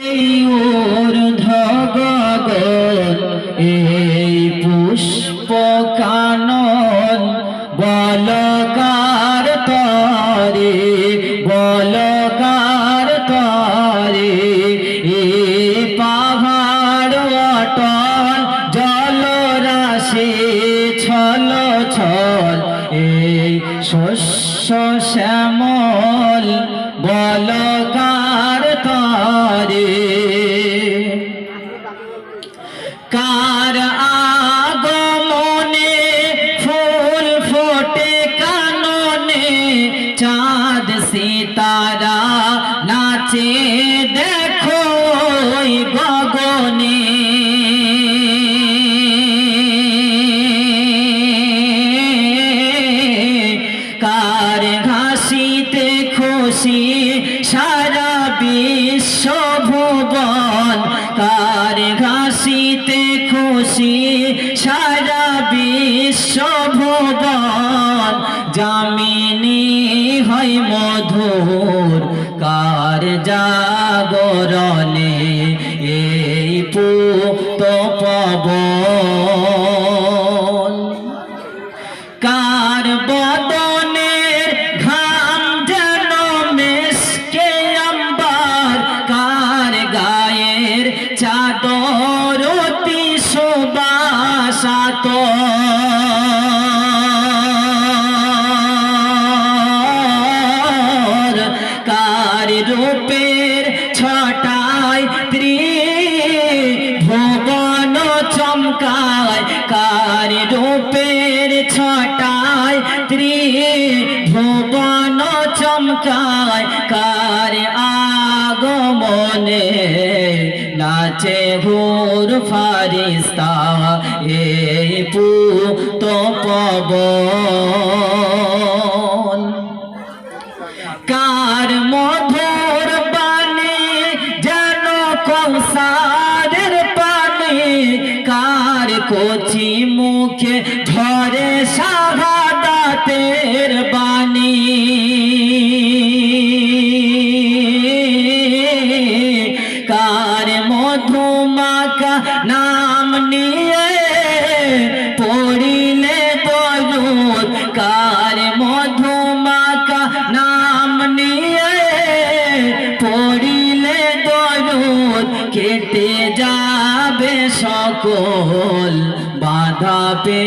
এই পুষ্প কানন বলকার তরে বলকার তরে এই পাহাড় অটল জলরাশি ছল ছল এই শস্য শ্যামল বলকার তরে কার আগমনে ফুল ফোটে কাননে চাঁদ সিতারা নাচে দেখো ওই গগনে কার হাসিতে খুশি সারা বিশ্ব ভুবন কার হাসিতে খুশি সারা বিশ্ব ভুবন যামিনী হয় মধুর কার জাগরণে এই পুত পবন কার বদনের ঘাম যেন মেশকে আম্বার কার গায়ের চাদর অতি সুবাসাত কার রূপের ছটায় ত্রিভুবন চমকায় কার রূপের ছটায় ত্রিভুবন চমকায় কার আগমনে নাচে হুর ফারিস্তা এই পুত পবন কার মধুর বাণী যেন কৌসারের পানি কার কচি মুখে ধরে শাহাদাতের বাণী কার মধুমাকা নাম নিয়ে পড়িলে দরুদ কার মধুমাকা নাম নিয়ে পড়িলে দরুদ কেটে যাবে সকল বাধা পে